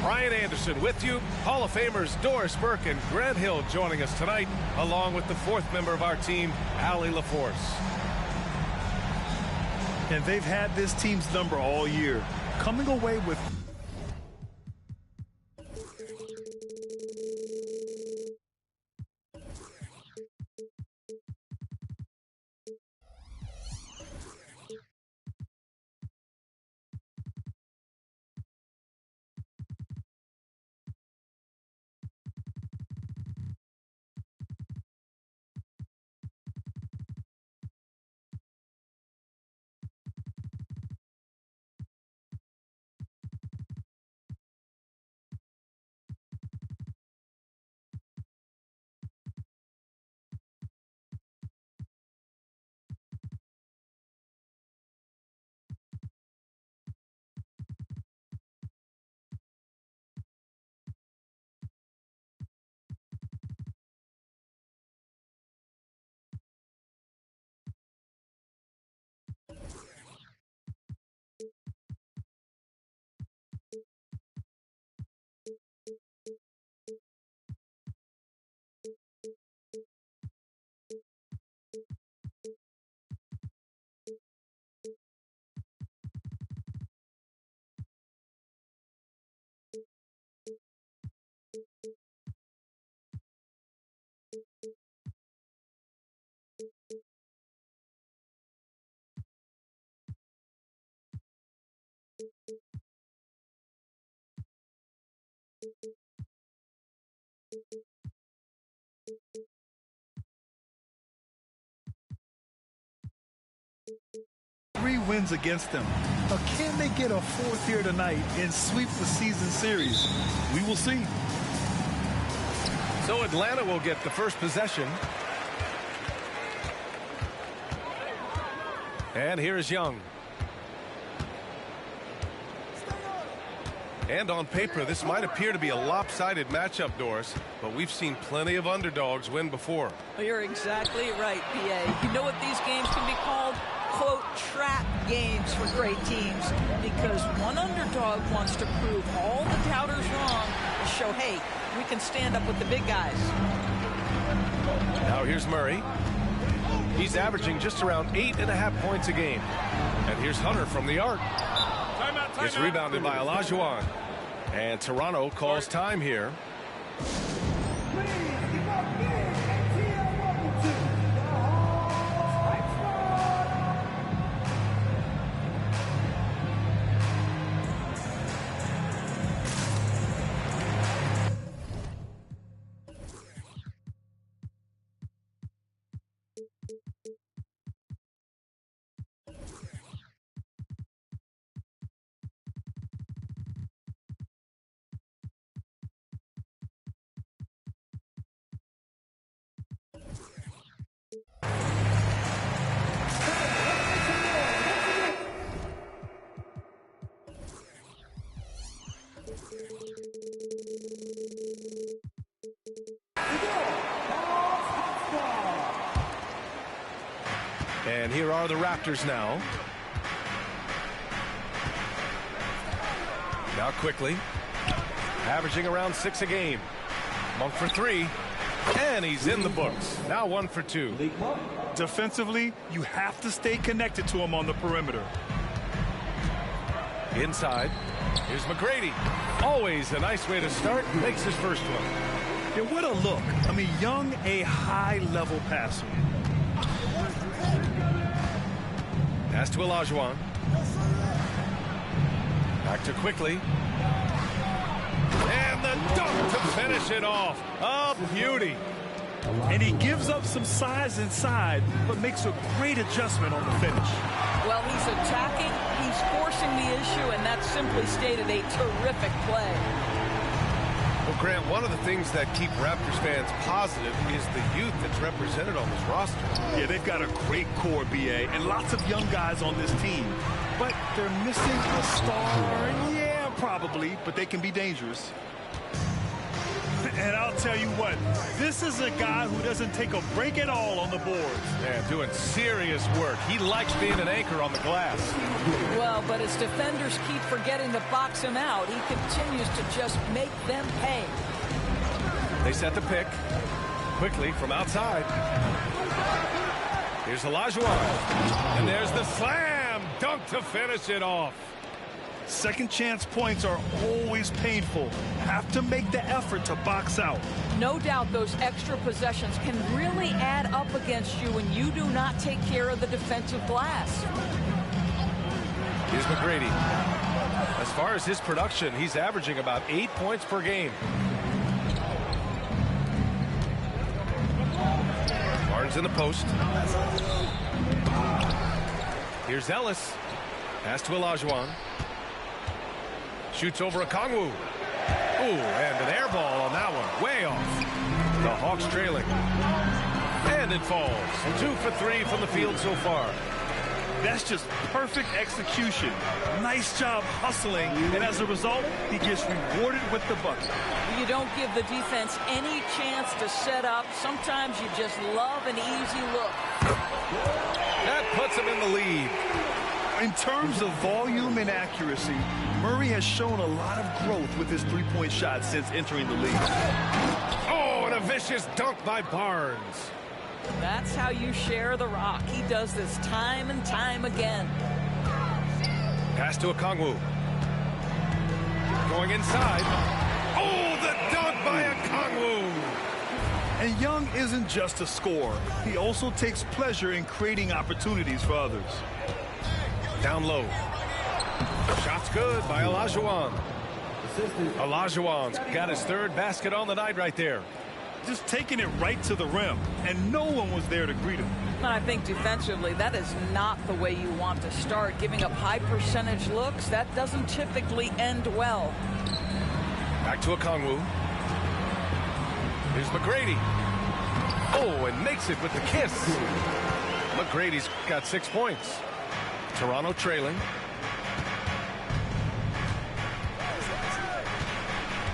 Brian Anderson with you. Hall of Famers Doris Burke and Grant Hill joining us tonight, along with the fourth member of our team, Allie LaForce. And they've had this team's number all year, coming away with three wins against them. Now, can they get a fourth here tonight and sweep the season series? We will see. So Atlanta will get the first possession. And here's Young. And on paper, this might appear to be a lopsided matchup, Doris, but we've seen plenty of underdogs win before. Well, you're exactly right, B.A. You know what these games can be called? Quote, trap games for great teams, because one underdog wants to prove all the doubters wrong and show, hey, we can stand up with the big guys. Now here's Murray. He's averaging just around 8.5 points a game. And here's Hunter from the arc. It's rebounded by Olajuwon. And Toronto calls time here. And here are the Raptors now. Now quickly, averaging around 6 a game. Monk for 3, and he's in the books. Now 1 for 2. Defensively, you have to stay connected to him on the perimeter. Inside, here's McGrady. Always a nice way to start. Makes his first one. Yeah, what a look. I mean, Young, a high-level passer. Pass to Olajuwon. Back to quickly. And the dunk to finish it off. A beauty. And he gives up some size inside, but makes a great adjustment on the finish. Well, he's attacking, he's forcing the issue, and that's simply stated a terrific play. Well, Grant, one of the things that keep Raptors fans positive is the youth that's represented on this roster. Yeah, they've got a great core, B.A., and lots of young guys on this team. But they're missing a star. Yeah, probably, but they can be dangerous. And I'll tell you what, this is a guy who doesn't take a break at all on the boards. Man, doing serious work. He likes being an anchor on the glass. Well, but his defenders keep forgetting to box him out. He continues to just make them pay. They set the pick quickly from outside. Here's Olajuwon. And there's the slam dunk to finish it off. Second chance points are always painful. Have to make the effort to box out. No doubt those extra possessions can really add up against you when you do not take care of the defensive glass. Here's McGrady. As far as his production, he's averaging about 8 points per game. Barnes in the post. Here's Ellis. Pass to Olajuwon. Shoots over Okongwu. Ooh, and an air ball on that one. Way off. The Hawks trailing. And it falls. 2 for 3 from the field so far. That's just perfect execution. Nice job hustling, and as a result, he gets rewarded with the bucket. You don't give the defense any chance to set up. Sometimes you just love an easy look. That puts him in the lead. In terms of volume and accuracy, Murray has shown a lot of growth with his three-point shot since entering the league. Oh, and a vicious dunk by Barnes. That's how you share the rock. He does this time and time again. Pass to Okongwu. Going inside. Oh, the dunk by Okongwu. And Young isn't just a scorer. He also takes pleasure in creating opportunities for others. Down low. Shot's good by Olajuwon. Olajuwon's got his third basket on the night right there. Just taking it right to the rim, and no one was there to greet him. And I think defensively, that is not the way you want to start. Giving up high percentage looks, that doesn't typically end well. Back to Okongwu. Here's McGrady. Oh, and makes it with the kiss. McGrady's got 6 points. Toronto trailing.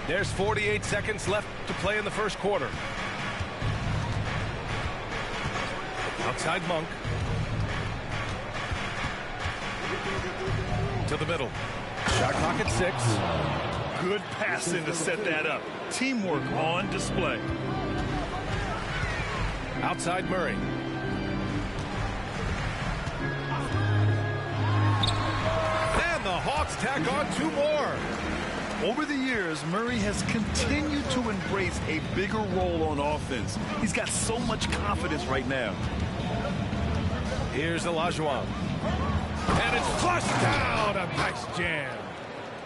There's 48 seconds left to play in the first quarter. Outside Monk. To the middle. Shot clock at 6. Good passing to set that up. Teamwork on display. Outside Murray. And the Hawks tack on 2 more. Over the years, Murray has continued to embrace a bigger role on offense. He's got so much confidence right now. Here's Olajuwon. And it's flushed down. A nice jam.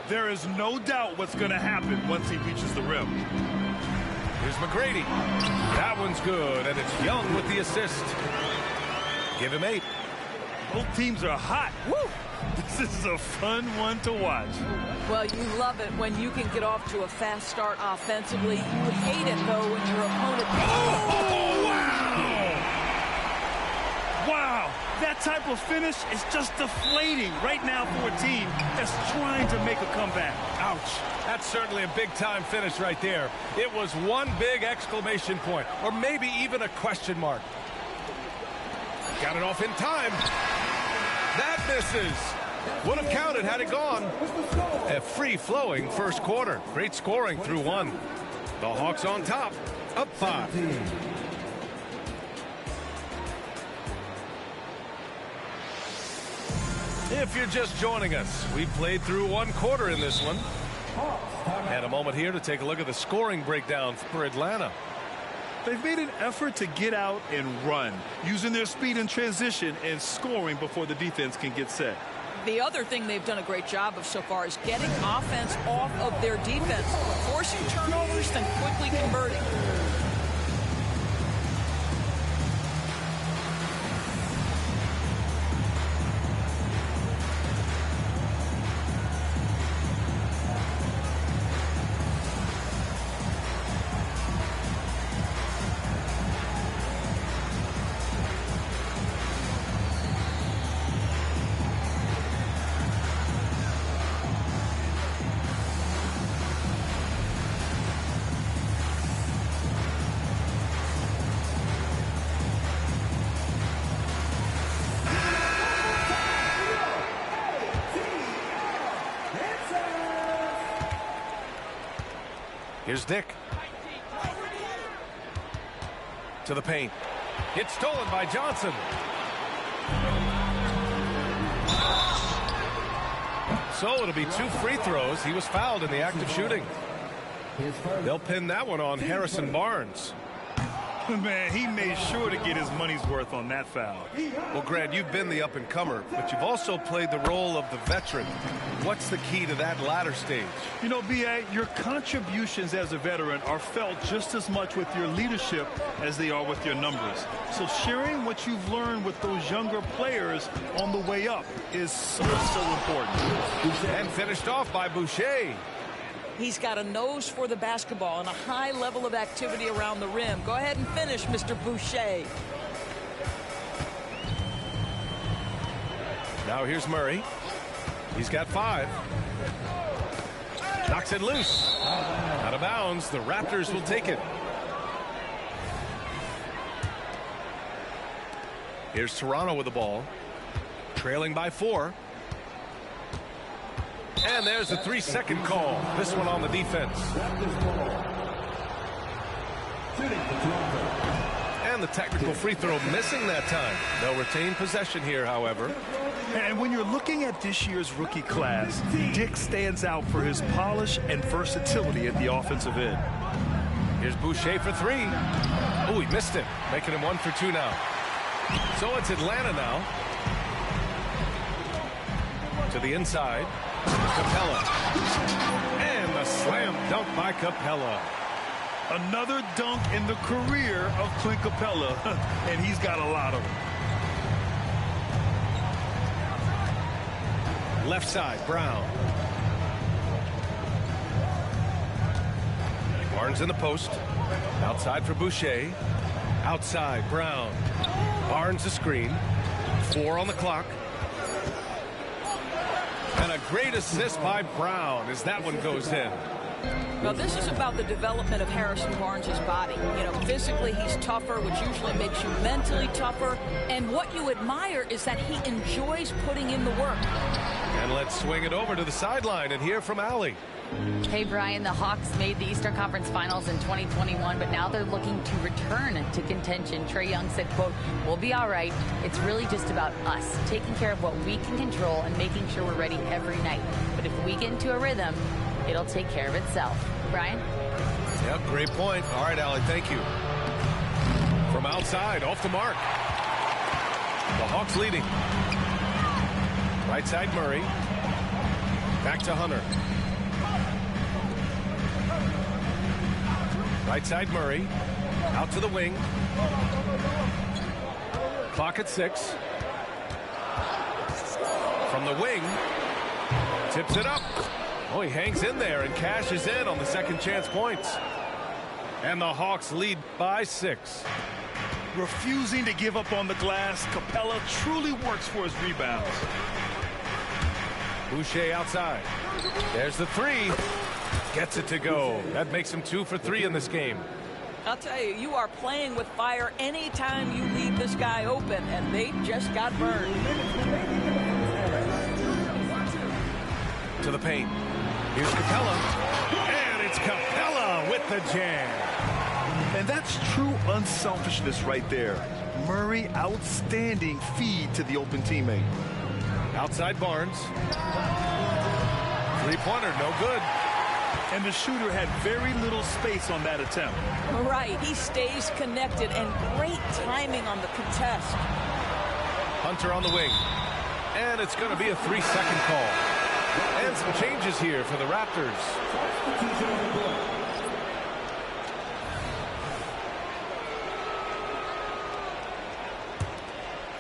There is no doubt what's going to happen once he reaches the rim. Here's McGrady. That one's good, and it's Young with the assist. Give him 8. Both teams are hot. Woo! This is a fun one to watch. Well, you love it when you can get off to a fast start offensively. You hate it, though, when your opponent... Oh, wow! Wow! That type of finish is just deflating right now for a team that's trying to make a comeback. Ouch. That's certainly a big-time finish right there. It was one big exclamation point, or maybe even a question mark. Got it off in time. That misses. Would have counted had it gone. A free-flowing first quarter. Great scoring through 1. The Hawks on top, up 5. If you're just joining us, we played through 1 quarter in this one. And a moment here to take a look at the scoring breakdown for Atlanta. They've made an effort to get out and run, using their speed in transition and scoring before the defense can get set. The other thing they've done a great job of so far is getting offense off of their defense, forcing turnovers, then quickly converting. Here's Dick. To the paint. It's stolen by Johnson. So it'll be 2 free throws. He was fouled in the act of shooting. They'll pin that one on Harrison Barnes. Man, he made sure to get his money's worth on that foul. Well, Grant, you've been the up-and-comer, but you've also played the role of the veteran. What's the key to that latter stage? You know, B.A., your contributions as a veteran are felt just as much with your leadership as they are with your numbers. So sharing what you've learned with those younger players on the way up is so important. And finished off by Boucher. He's got a nose for the basketball and a high level of activity around the rim. Go ahead and finish, Mr. Boucher. Now here's Murray. He's got 5. Knocks it loose. Out of bounds. The Raptors will take it. Here's Toronto with the ball. Trailing by 4. And there's a 3-second call. This one on the defense. And the technical free throw missing that time. They'll retain possession here, however. And when you're looking at this year's rookie class, Dick stands out for his polish and versatility at the offensive end. Here's Boucher for 3. Oh, he missed it, making him 1 for 2 now. So it's Atlanta now. To the inside. Capella. And the slam dunk by Capella. Another dunk in the career of Clint Capella, and he's got a lot of them. Left side, Brown. Barnes in the post. Outside for Boucher. Outside, Brown. Barnes a screen. 4 on the clock. And a great assist by Brown as that one goes in. Now, this is about the development of Harrison Barnes' body. You know, physically he's tougher, which usually makes you mentally tougher. And what you admire is that he enjoys putting in the work. And let's swing it over to the sideline and hear from Allie. Hey, Brian, the Hawks made the Eastern Conference Finals in 2021, but now they're looking to return to contention. Trae Young said, quote, "We'll be all right. It's really just about us, taking care of what we can control and making sure we're ready every night. But if we get into a rhythm, it'll take care of itself." Brian? Yeah, great point. All right, Allie, thank you. From outside, off the mark. The Hawks leading. Right side, Murray. Back to Hunter. Right side, Murray. Out to the wing. Clock at 6. From the wing. Tips it up. Oh, he hangs in there and cashes in on the second chance points. And the Hawks lead by 6. Refusing to give up on the glass, Capella truly works for his rebounds. Boucher outside. There's the 3. Gets it to go. That makes him 2 for 3 in this game. I'll tell you, you are playing with fire anytime you leave this guy open, and they just got burned. To the paint. Here's Capella. And it's Capella with the jam. And that's true unselfishness right there. Murray, outstanding feed to the open teammate. Outside Barnes. 3-pointer, no good. And the shooter had very little space on that attempt. Right, he stays connected, and great timing on the contest. Hunter on the wing. And it's going to be a 3-second call. And some changes here for the Raptors.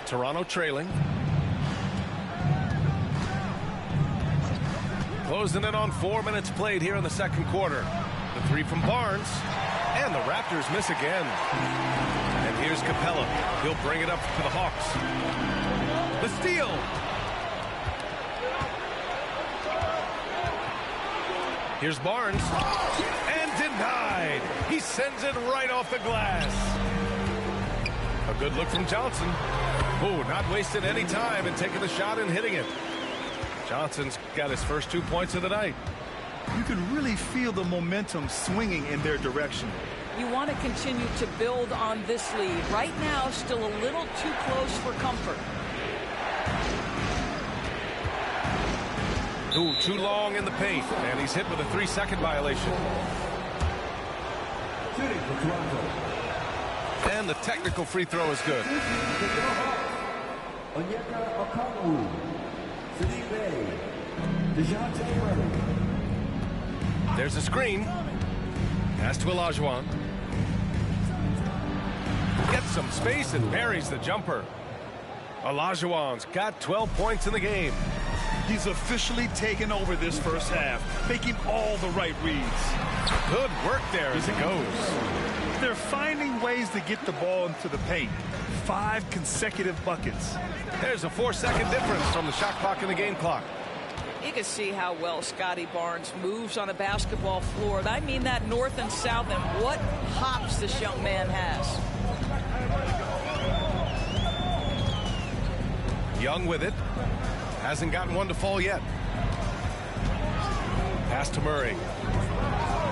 Toronto trailing. Closing in on 4 minutes played here in the second quarter. The 3 from Barnes. And the Raptors miss again. And here's Capella. He'll bring it up for the Hawks. The steal. Here's Barnes. And denied. He sends it right off the glass. A good look from Johnson. Oh, not wasting any time and taking the shot and hitting it. Johnson's got his first 2 points of the night. You can really feel the momentum swinging in their direction. You want to continue to build on this lead. Right now, still a little too close for comfort. Ooh, too long in the paint, and he's hit with a 3-second violation. And the technical free throw is good. There's a screen. Pass to Olajuwon. Gets some space and buries the jumper. Olajuwon's got 12 points in the game. He's officially taken over this first half, making all the right reads. Good work there as it goes. They're finding ways to get the ball into the paint. 5 consecutive buckets. There's a 4-second difference from the shot clock and the game clock. You can see how well Scotty Barnes moves on a basketball floor. And I mean that north and south, and what hops this young man has. Young with it. Hasn't gotten one to fall yet. Pass to Murray.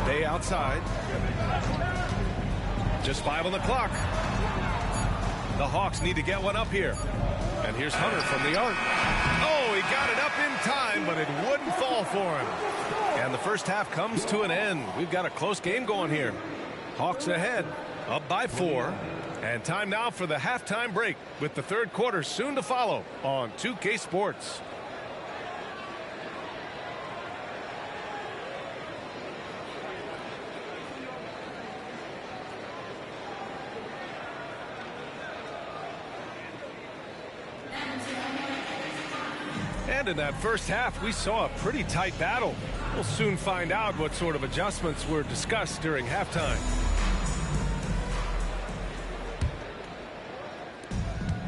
Bay outside. Just 5 on the clock. The Hawks need to get one up here. And here's Hunter from the arc. Oh, he got it up in time, but it wouldn't fall for him. And the first half comes to an end. We've got a close game going here. Hawks ahead, up by 4. And time now for the halftime break, with the third quarter soon to follow on 2K Sports. And in that first half, we saw a pretty tight battle. We'll soon find out what sort of adjustments were discussed during halftime.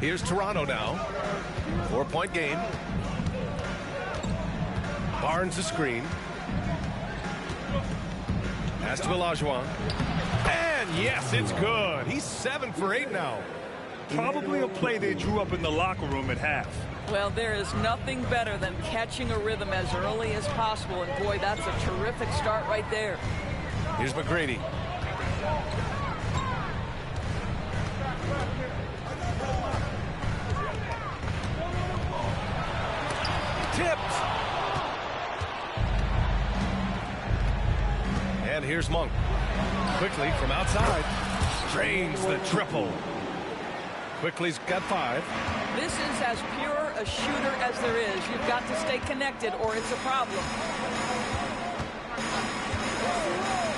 Here's Toronto now. 4-point game. Barnes a screen. Pass to Olajuwon. And yes, it's good. He's 7 for 8 now. Probably a play they drew up in the locker room at half. Well, there is nothing better than catching a rhythm as early as possible. And boy, that's a terrific start right there. Here's McGrady. Tipped. And here's Monk. Quickly from outside. Drains the triple. Quickly's got 5. This is as pure a shooter as there is. You've got to stay connected or it's a problem.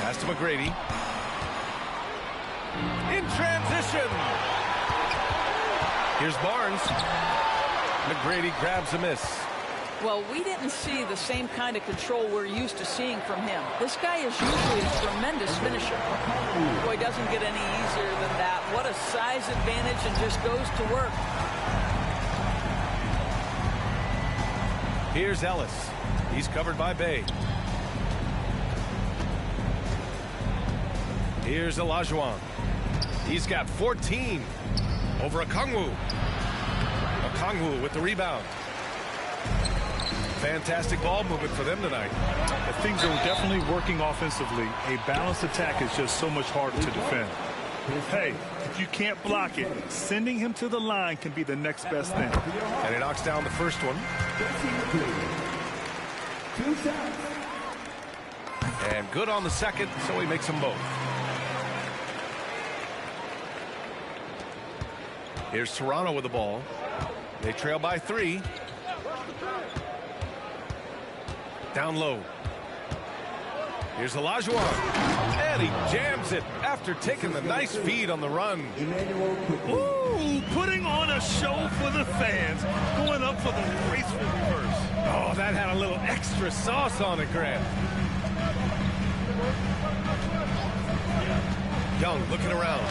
Pass to McGrady. In transition. Here's Barnes. McGrady grabs a miss. Well, we didn't see the same kind of control we're used to seeing from him. This guy is usually a tremendous finisher. Boy, doesn't get any easier than that. What a size advantage, and just goes to work. Here's Ellis. He's covered by Bay. Here's Olajuwon. He's got 14 over Okongwu. Okongwu with the rebound. Fantastic ball movement for them tonight. Things are definitely working offensively. A balanced attack is just so much harder to defend. Hey, if you can't block it, sending him to the line can be the next best thing. And he knocks down the first one. And good on the second, so he makes them both. Here's Toronto with the ball. They trail by 3. Down low. Here's Olajuwon. And he jams it after taking the nice feed on the run. Ooh, putting on a show for the fans. Going up for the graceful reverse. Oh, that had a little extra sauce on it, Grant. Young looking around.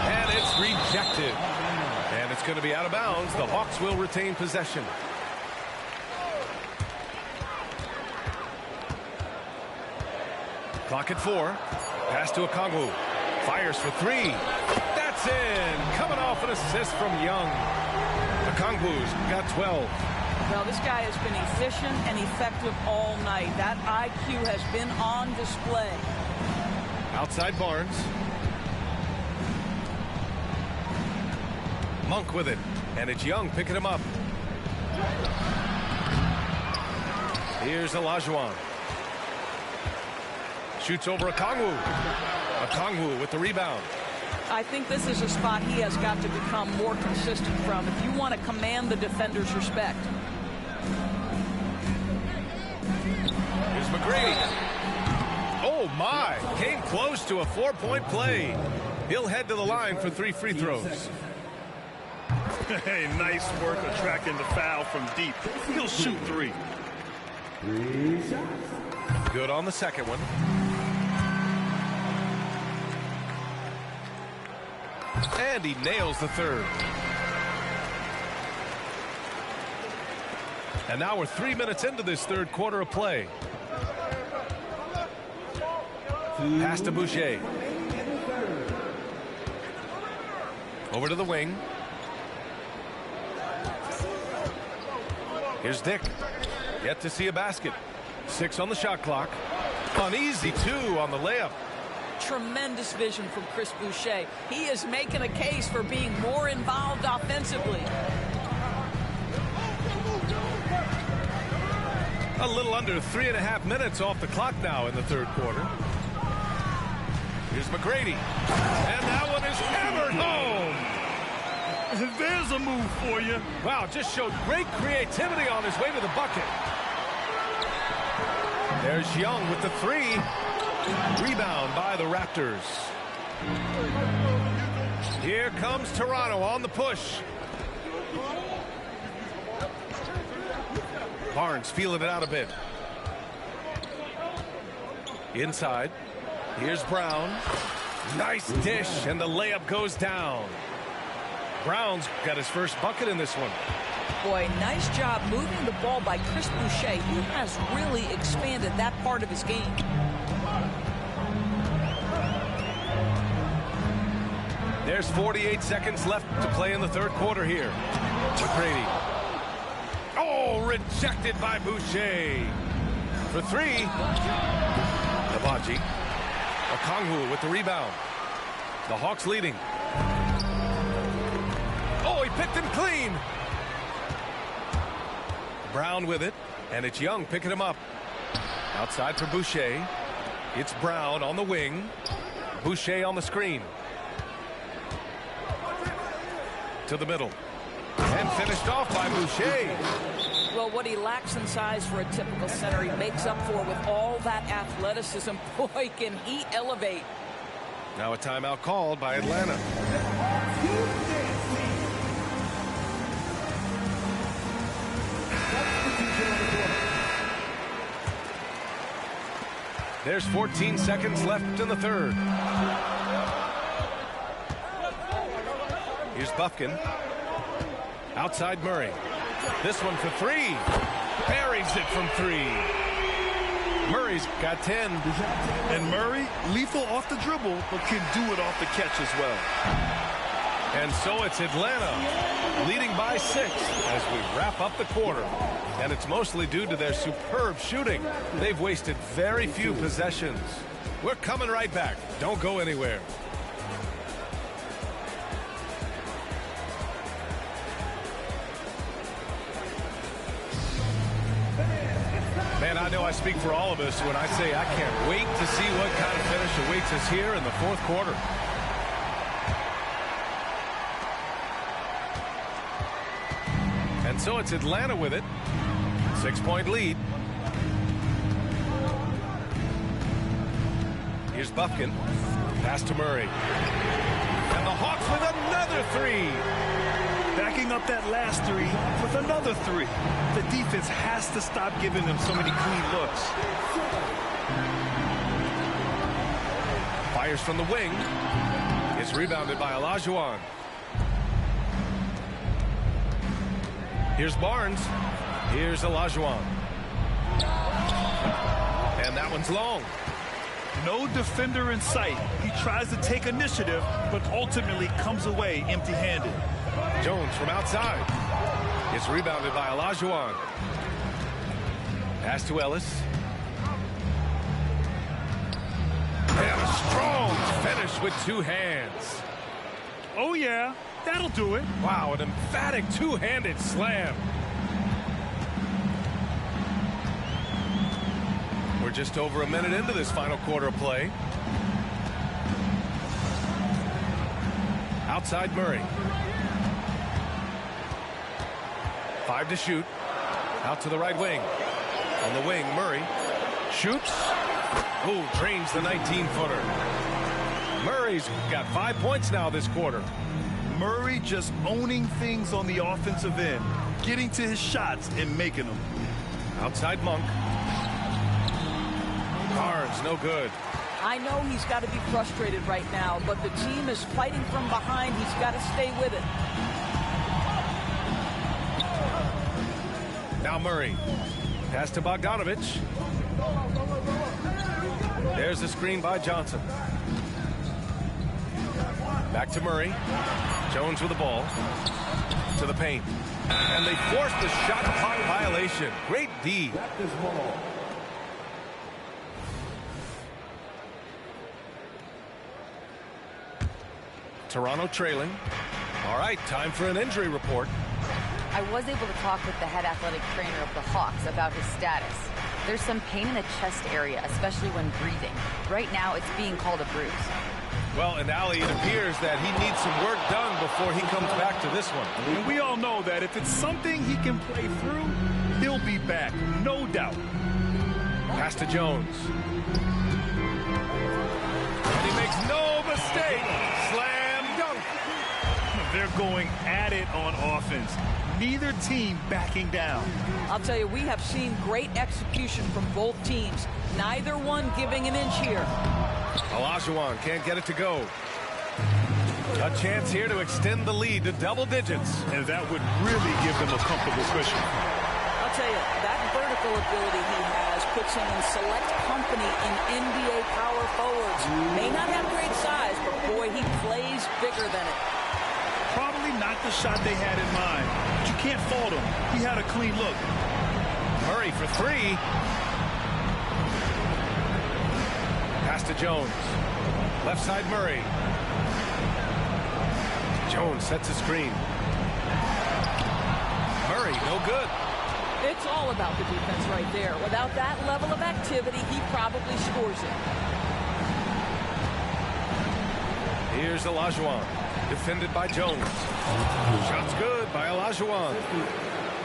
And it's rejected. And it's going to be out of bounds. The Hawks will retain possession. Clock at 4. Pass to Okongwu. Fires for 3. That's in. Coming off an assist from Young. Okongwu's got 12. Well, this guy has been efficient and effective all night. That IQ has been on display. Outside Barnes. Monk with it. And it's Young picking him up. Here's Olajuwon. Shoots over Okongwu. Okongwu with the rebound. I think this is a spot he has got to become more consistent from if you want to command the defender's respect. Here's McGrady. Oh, my. Came close to a 4-point play. He'll head to the line for 3 free throws. Hey, nice work attracting the foul from deep. He'll shoot 3. Good on the second one. And he nails the third. And now we're 3 minutes into this third quarter of play. Pass to Boucher. Over to the wing. Here's Dick. Yet to see a basket. 6 on the shot clock. Uneasy 2 on the layup. Tremendous vision from Chris Boucher. He is making a case for being more involved offensively. A little under 3.5 minutes off the clock now in the third quarter. Here's McGrady. And that one is hammered home. There's a move for you. Wow, just showed great creativity on his way to the bucket. There's Young with the 3. Rebound by the Raptors. Here comes Toronto on the push. Barnes feeling it out a bit. Inside. Here's Brown. Nice dish, and the layup goes down. Brown's got his first bucket in this one. Boy, nice job moving the ball by Chris Boucher. He has really expanded that part of his game. There's 48 seconds left to play in the third quarter here. McGrady. Oh, rejected by Boucher. For 3. Nabaji. Okongwu with the rebound. The Hawks leading. Oh, he picked him clean. Brown with it, and it's Young picking him up. Outside for Boucher. It's Brown on the wing. Boucher on the screen. To the middle. And finished off by Boucher. Well, what he lacks in size for a typical center, he makes up for with all that athleticism. Boy, can he elevate. Now a timeout called by Atlanta. There's 14 seconds left in the third. Here's Buffkin. Outside Murray. This one for 3. Buries it from 3. Murray's got 10. And Murray, lethal off the dribble, but can do it off the catch as well. And so it's Atlanta leading by 6 as we wrap up the quarter. And it's mostly due to their superb shooting. They've wasted very few possessions. We're coming right back. Don't go anywhere. Man, I know I speak for all of us when I say I can't wait to see what kind of finish awaits us here in the fourth quarter. And so it's Atlanta with it. 6-point lead. Here's Buffkin. Pass to Murray. And the Hawks with another 3. Backing up that last 3 with another 3. The defense has to stop giving them so many clean looks. Fires from the wing. It's rebounded by Olajuwon. Here's Barnes. Here's Olajuwon. And that one's long. No defender in sight. He tries to take initiative, but ultimately comes away empty-handed. Jones from outside. It's rebounded by Olajuwon. Pass to Ellis. And a strong finish with two hands. Oh, yeah, that'll do it. Wow, an emphatic two-handed slam. We're just over a minute into this final quarter of play. Outside Murray. 5 to shoot. Out to the right wing. On the wing, Murray shoots. Oh, drains the 19-footer. Murray's got 5 points now this quarter. Murray just owning things on the offensive end, getting to his shots and making them. Outside Monk. Barnes, no good. I know he's got to be frustrated right now, but the team is fighting from behind. He's got to stay with it. Now Murray. Pass to Bogdanovich. There's the screen by Johnson. Back to Murray. Jones with the ball. To the paint. And they forced the shot clock violation. Great D. Toronto trailing. All right, time for an injury report. I was able to talk with the head athletic trainer of the Hawks about his status. There's some pain in the chest area, especially when breathing. Right now, it's being called a bruise. Well, and Allie, it appears that he needs some work done before he comes back to this one. And we all know that if it's something he can play through, he'll be back, no doubt. Pass to Jones. And he makes no mistake. Slam dunk. They're going at it on offense. Neither team backing down. I'll tell you, we have seen great execution from both teams. Neither one giving an inch here. Olajuwon can't get it to go. A chance here to extend the lead to double digits. And that would really give them a comfortable cushion. I'll tell you, that vertical ability he has puts him in select company in NBA power forwards. May not have great size, but boy, he plays bigger than it. Probably not the shot they had in mind, but you can't fault him. He had a clean look. Murray for three. Pass to Jones. Left side Murray. Jones sets a screen. Murray, no good. It's all about the defense right there. Without that level of activity, he probably scores it. Here's Olajuwon. Defended by Jones. Shot's good by Olajuwon.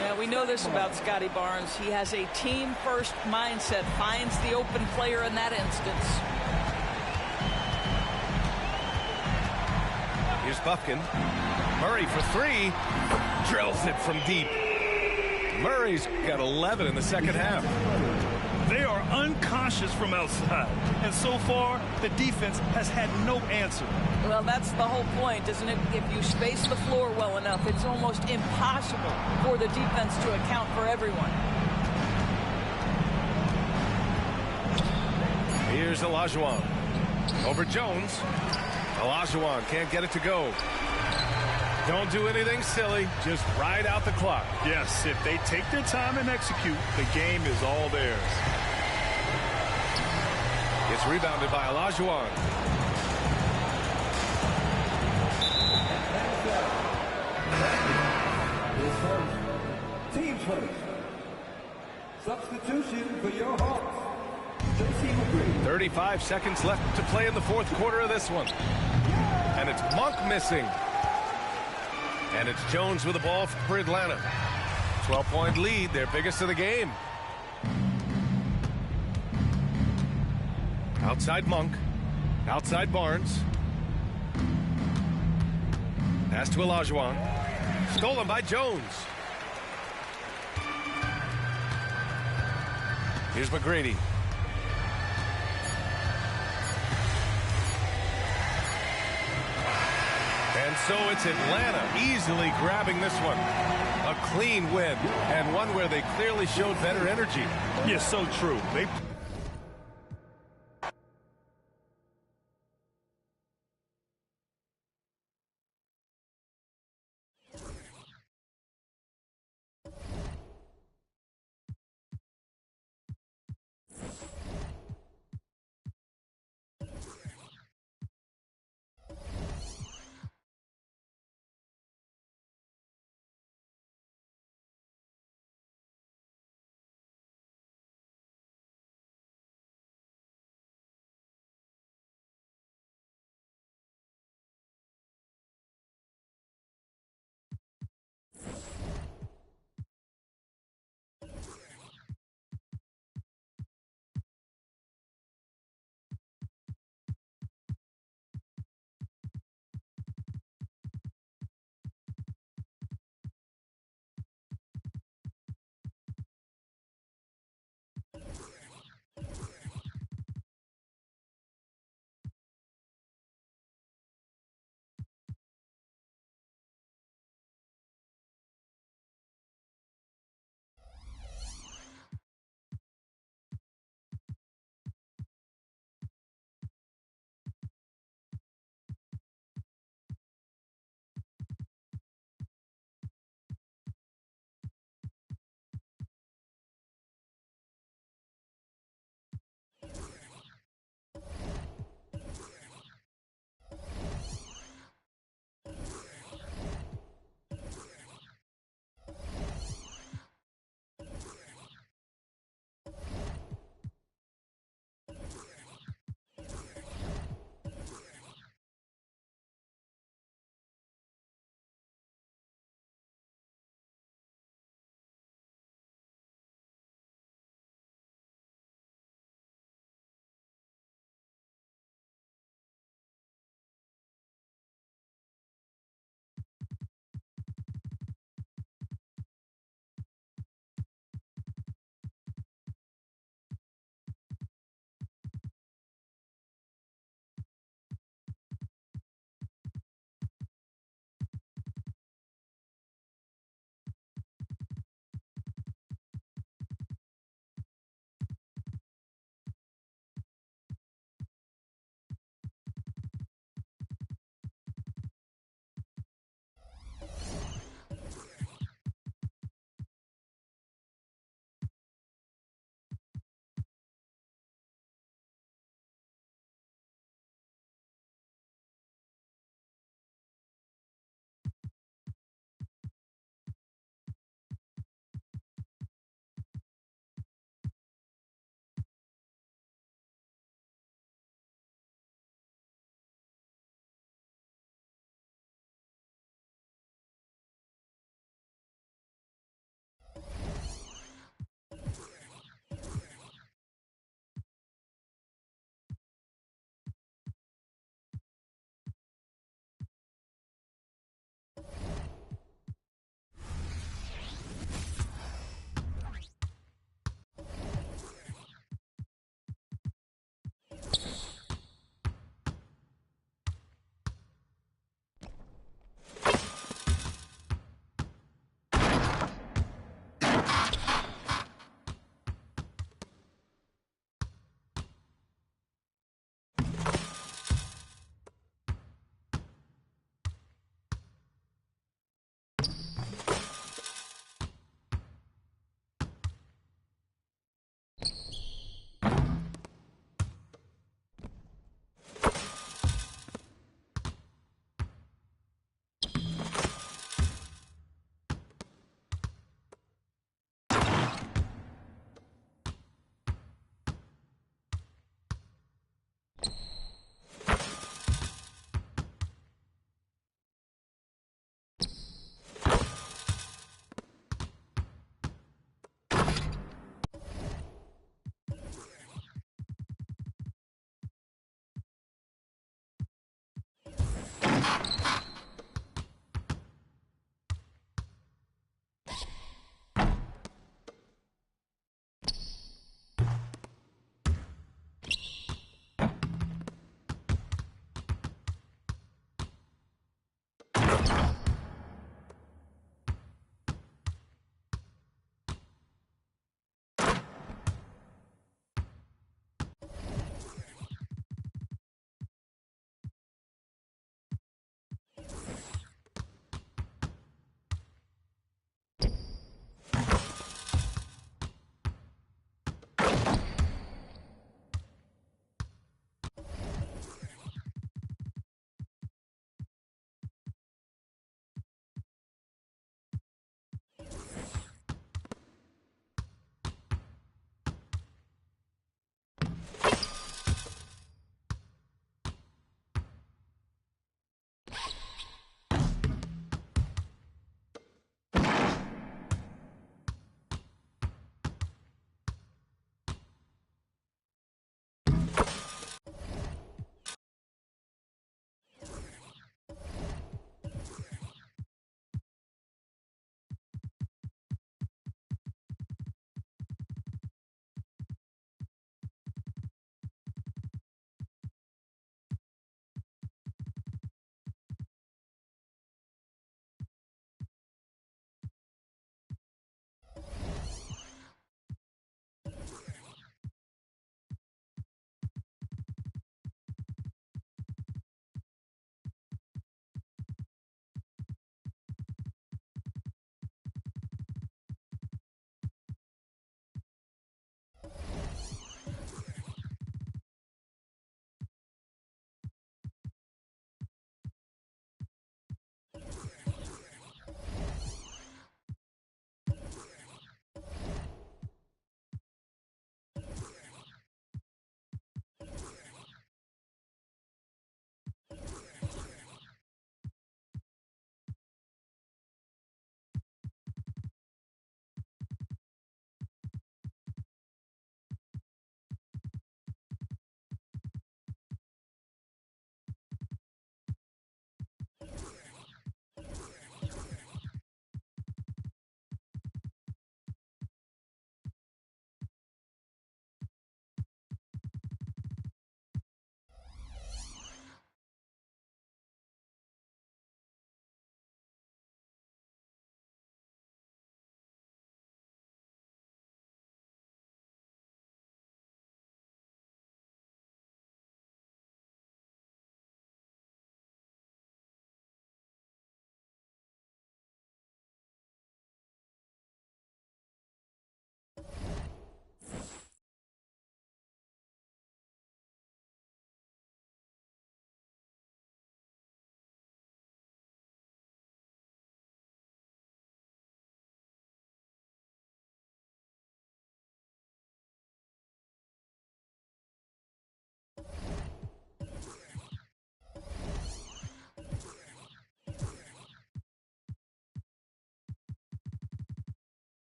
Yeah, we know this about Scotty Barnes. He has a team-first mindset. Finds the open player in that instance. Here's Buffkin. Murray for three. Drills it from deep. Murray's got 11 in the second half. They are unconscious from outside. And so far, the defense has had no answer. Well, that's the whole point, isn't it? If you space the floor well enough, it's almost impossible for the defense to account for everyone. Here's Olajuwon. Over Jones. Olajuwon can't get it to go. Don't do anything silly. Just ride out the clock. Yes, if they take their time and execute, the game is all theirs. It's rebounded by Olajuwon. Team choice. Substitution for your Hawks. 35 seconds left to play in the fourth quarter of this one. And it's Monk missing. And it's Jones with the ball for Atlanta. 12-point lead, their biggest of the game. Outside Monk. Outside Barnes. Pass to Olajuwon. Stolen by Jones. Here's McGrady. And so it's Atlanta easily grabbing this one. A clean win, and one where they clearly showed better energy. Yes, so true. They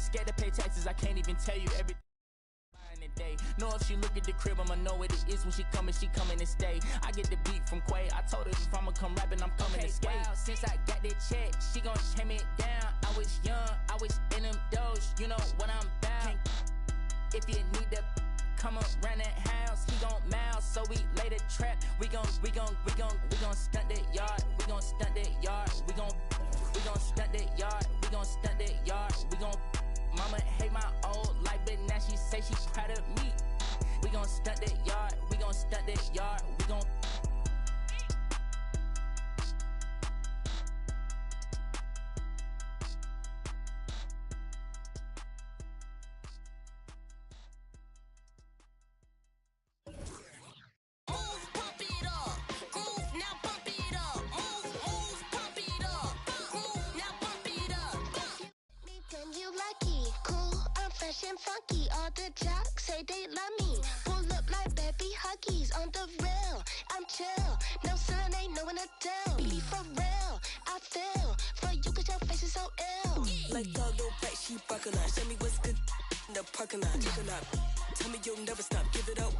scared to pay taxes, I can't even tell you everything. Know if she look at the crib, I'ma know what it is when she coming to stay. I get the beat from Quay. I told her if I'ma come rapping, I'm coming to skate. Wow, since I got that check, she gon' chase me down. I was young, I was in them doors, you know what I'm about. If you need to come around that house, he gon' mouse. So we lay the trap, we gon' stunt that yard, we gon' stunt that yard, we gon' stunt that yard, we gon' stunt that yard, we gon' Mama hate my old life, but now she say she proud of me. We gon' stunt that yard, we gon' stunt that yard, we gon' and funky, all the jocks say they love me. Pull up like baby huggies on the rail. I'm chill, no sun ain't no one to tell. Be for real, I feel for you 'cause your face is so ill. Like dog, little back, she barking out. Show me what's good in the parking lot. Take it up. Tell me you'll never stop. Give it up.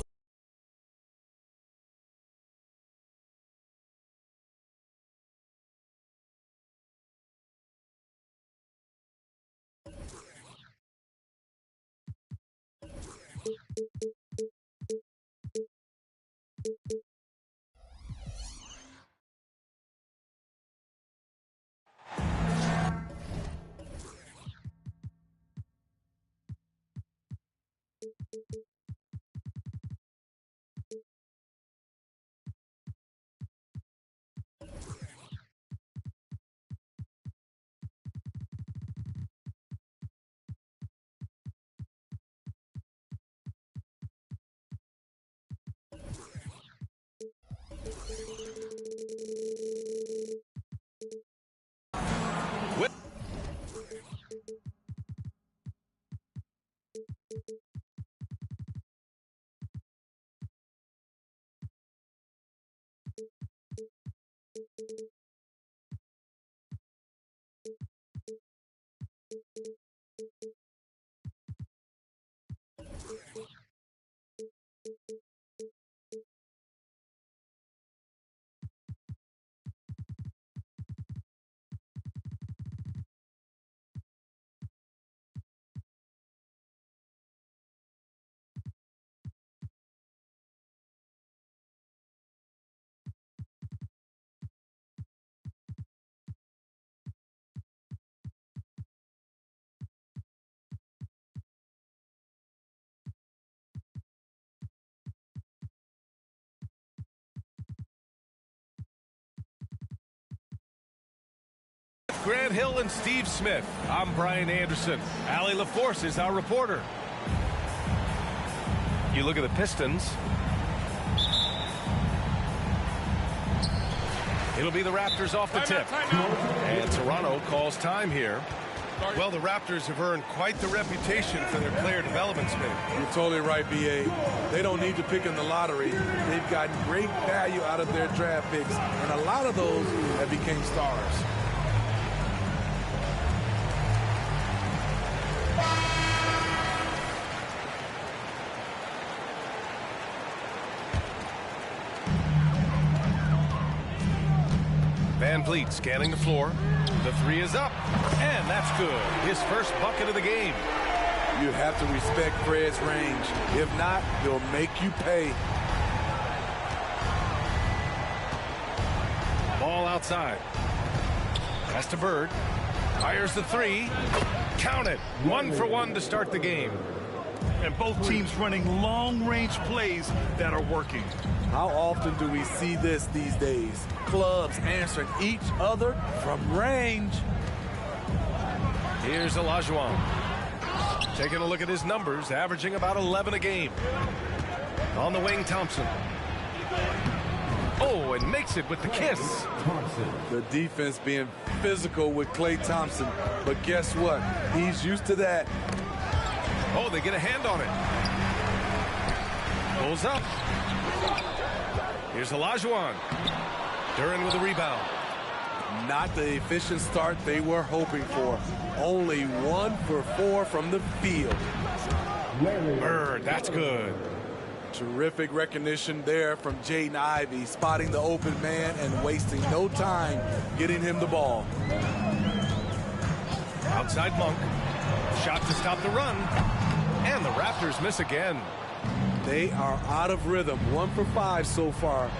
Grant Hill and Steve Smith. I'm Brian Anderson. Allie LaForce is our reporter. You look at the Pistons. It'll be the Raptors off the tip. And Toronto calls time here. Well, the Raptors have earned quite the reputation for their player development spin. You're totally right, B.A. They don't need to pick in the lottery. They've gotten great value out of their draft picks, and a lot of those have become stars. Van Vliet scanning the floor. The three is up, and that's good. His first bucket of the game. You have to respect Fred's range. If not, he'll make you pay. Ball outside. Pass to Bird. Fires the three. Count it. 1 for 1 to start the game. And both teams running long-range plays that are working. How often do we see this these days? Clubs answering each other from range. Here's Olajuwon. Taking a look at his numbers, averaging about 11 a game. On the wing, Thompson. Oh, and makes it with the kiss. The defense being physical with Klay Thompson. But guess what? He's used to that. Oh, they get a hand on it. Pulls up. Here's Olajuwon. Duran with a rebound. Not the efficient start they were hoping for. Only 1 for 4 from the field. Bird, that's good. Terrific recognition there from Jaden Ivey, spotting the open man and wasting no time getting him the ball. Outside Monk. Shot to stop the run. And the Raptors miss again. They are out of rhythm. 1 for 5 so far.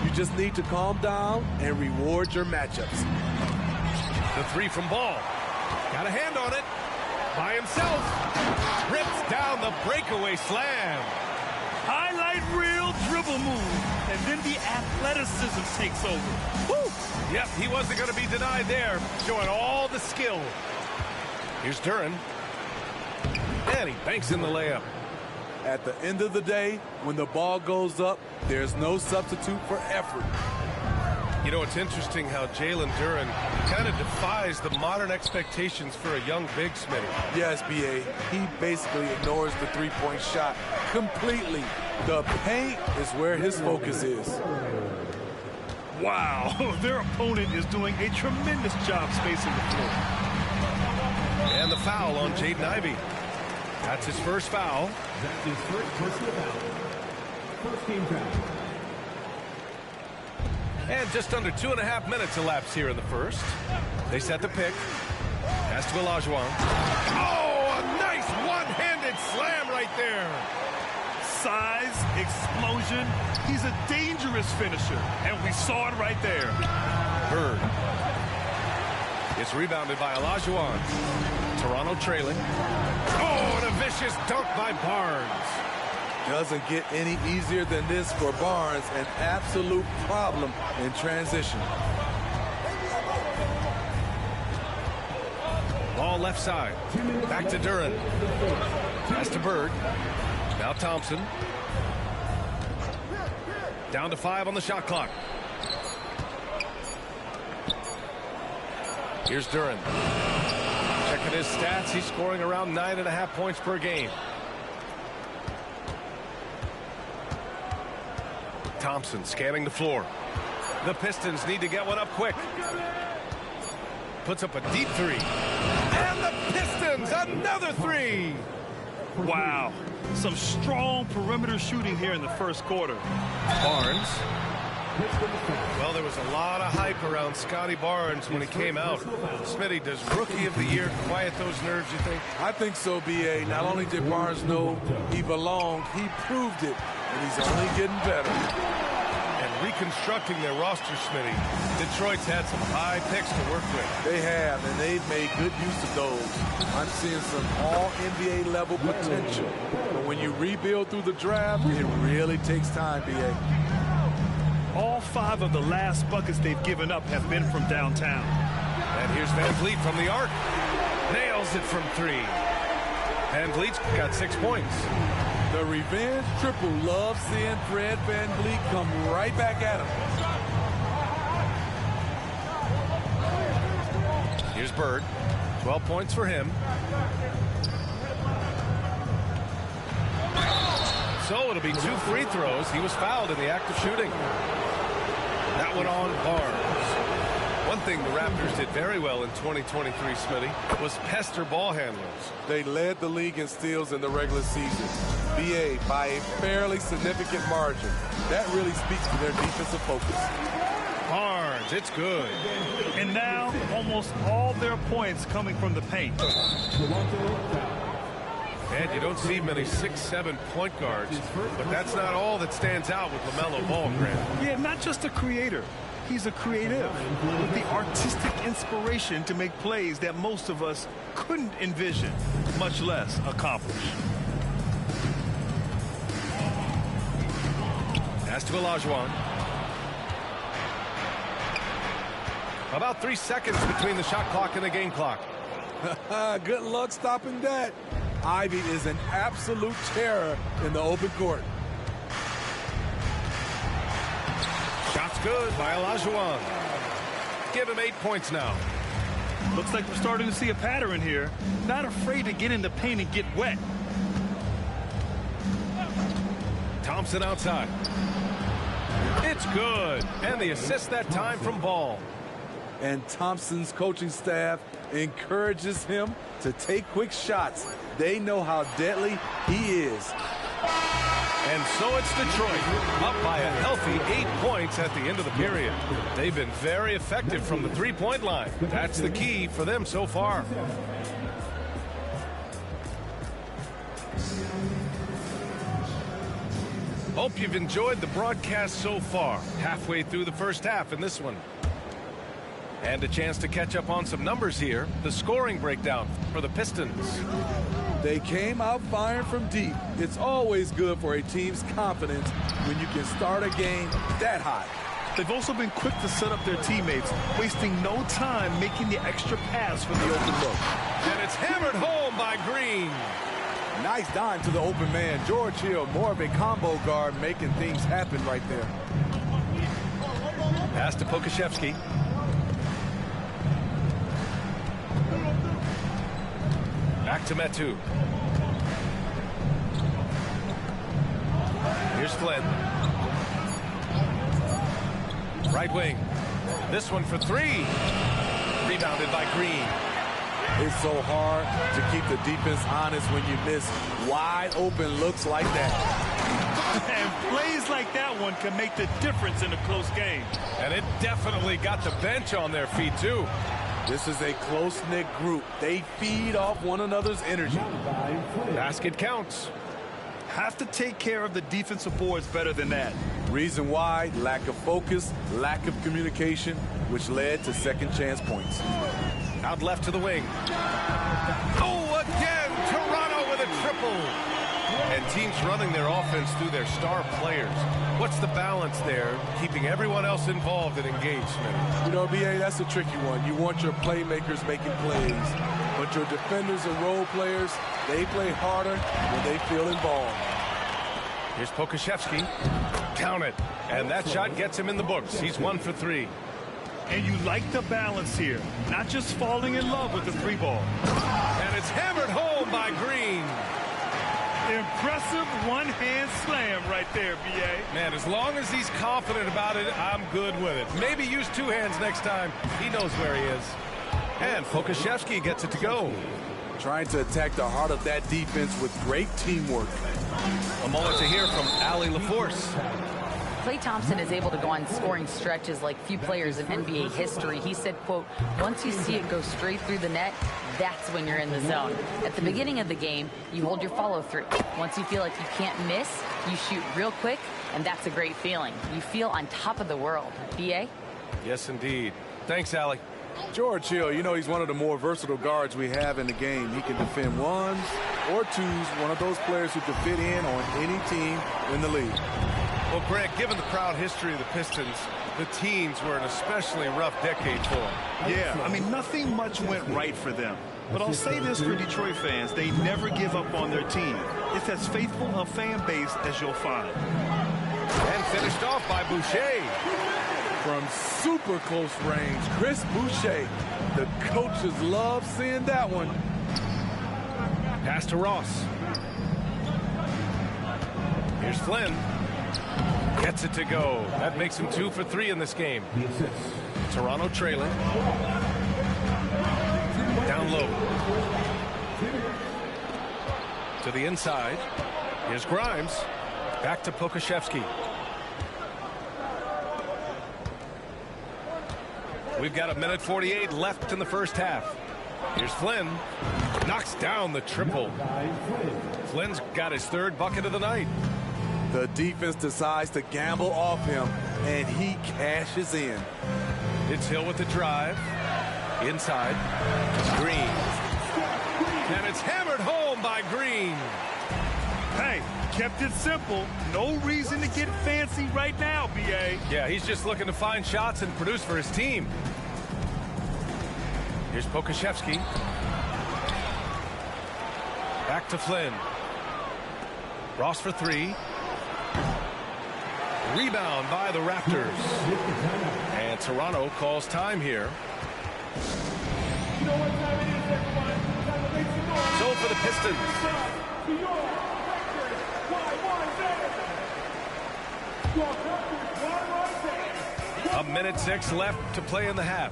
You just need to calm down and reward your matchups. The 3 from Ball. Got a hand on it. By himself. Rips down the breakaway slam. Highlight reel dribble move. And then the athleticism takes over. Woo! Yep, he wasn't going to be denied there. Showing all the skill. Here's Duren. And he banks in the layup. At the end of the day, when the ball goes up, there's no substitute for effort. You know, it's interesting how Jalen Duren kind of defies the modern expectations for a young big Smitty. Yes, B.A. He basically ignores the three-point shot completely. The paint is where his focus is. Wow, their opponent is doing a tremendous job spacing the floor. And the foul on Jaden Ivey. That's his first foul. That's his first personal foul. First team foul. And just under 2.5 minutes elapsed here in the first. They set the pick. Pass to Olajuwon. Oh, a nice one-handed slam right there. Size, explosion. He's a dangerous finisher, and we saw it right there. Bird. It's rebounded by Olajuwon. Toronto trailing. Oh, and a vicious dunk by Barnes. Doesn't get any easier than this for Barnes. An absolute problem in transition. Ball left side. Back to Duren. Pass to Bird. Now Thompson. Down to 5 on the shot clock. Here's Duren. Checking his stats, he's scoring around 9.5 points per game. Thompson scanning the floor. The Pistons need to get one up quick. Puts up a deep 3. And the Pistons, another 3. Wow, some strong perimeter shooting here in the first quarter. Barnes. Well, there was a lot of hype around Scotty Barnes when he came out. Smitty, does Rookie of the Year quiet those nerves, you think? I think so, B.A. Not only did Barnes know he belonged, he proved it, and he's only getting better. And reconstructing their roster, Smitty, Detroit's had some high picks to work with. They have, and they've made good use of those. I'm seeing some all-NBA level potential. But when you rebuild through the draft, it really takes time, B.A. All 5 of the last buckets they've given up have been from downtown. And here's Van Vliet from the arc. Nails it from 3. Van Vliet's got 6 points. The revenge triple loves seeing Fred Van Vliet come right back at him. Here's Bird. 12 points for him. So it'll be 2 free throws. He was fouled in the act of shooting. That one on Barnes. One thing the Raptors did very well in 2023, Smitty, was pester ball handlers. They led the league in steals in the regular season. BA by a fairly significant margin. That really speaks to their defensive focus. Barnes, it's good. And now almost all their points coming from the paint. And you don't see many 6'7" point guards, but that's not all that stands out with LaMelo Ball, Grant. Yeah, not just a creator. He's a creative with the artistic inspiration to make plays that most of us couldn't envision, much less accomplish. Pass to Olajuwon. About 3 seconds between the shot clock and the game clock. Good luck stopping that. Ivy is an absolute terror in the open court. Shot's good by Olajuwon. Give him 8 points now. Looks like we're starting to see a pattern here. Not afraid to get in the paint and get wet. Thompson outside. It's good. And the assist that time from Ball. and Thompson's coaching staff encourages him to take quick shots. They know how deadly he is. And so it's Detroit, up by a healthy 8 points at the end of the period. They've been very effective from the three-point line. That's the key for them so far. Hope you've enjoyed the broadcast so far. Halfway through the first half in this one. And a chance to catch up on some numbers here. The scoring breakdown for the Pistons. They came out firing from deep. It's always good for a team's confidence when you can start a game that hot. They've also been quick to set up their teammates, wasting no time making the extra pass for the open look. And it's hammered home by Green. Nice dime to the open man. George Hill, more of a combo guard, making things happen right there. Pass to Pokashevsky. Back to Metu. Here's Flynn. Right wing. This one for three. Rebounded by Green. It's so hard to keep the defense honest when you miss wide open looks like that. And plays like that one can make the difference in a close game. And it definitely got the bench on their feet, too. This is a close-knit group. They feed off one another's energy. Basket counts. Have to take care of the defensive boards better than that. Reason why: lack of focus, lack of communication, which led to second chance points. Out left to the wing. Oh, again! Toronto with a triple. And teams running their offense through their star players. What's the balance there, keeping everyone else involved and engaged, man? You know, BA, that's a tricky one. You want your playmakers making plays, but your defenders and role players, they play harder when they feel involved. Here's Pokashevsky. Count it. And that shot gets him in the books. He's 1 for 3. And you like the balance here, not just falling in love with the three ball. And it's hammered home by Green. Impressive one-hand slam right there, B.A. Man, as long as he's confident about it, I'm good with it. Maybe use two hands next time. He knows where he is. And Pokashevsky gets it to go. Trying to attack the heart of that defense with great teamwork. A moment to hear from Allie LaForce. Klay Thompson is able to go on scoring stretches like few players in NBA history. He said, quote, once you see it go straight through the net, that's when you're in the zone. At the beginning of the game, you hold your follow through. Once you feel like you can't miss, you shoot real quick, and that's a great feeling. You feel on top of the world. B.A.? Yes, indeed. Thanks, Allie. George Hill, you know, he's one of the more versatile guards we have in the game. He can defend ones or twos, one of those players who can fit in on any team in the league. Well, Greg, given the proud history of the Pistons, the teens were an especially rough decade for them. Yeah, I mean, nothing much went right for them. But I'll say this for Detroit fans, they never give up on their team. It's as faithful a fan base as you'll find. And finished off by Boucher. From super close range, Chris Boucher. The coaches love seeing that one. Pass to Ross. Here's Flynn. Gets it to go. That makes him 2 for 3 in this game. Toronto trailing. Down low. To the inside. Here's Grimes. Back to Pokashevsky. We've got 1:48 left in the first half. Here's Flynn. Knocks down the triple. Flynn's got his third bucket of the night. The defense decides to gamble off him, and he cashes in. It's Hill with the drive. Inside. Green. And it's hammered home by Green. Hey, kept it simple. No reason to get fancy right now, B.A. Yeah, he's just looking to find shots and produce for his team. Here's Pokashevsky. Back to Flynn. Ross for 3. Rebound by the Raptors. And Toronto calls time here. So for the Pistons. 1:06 left to play in the half.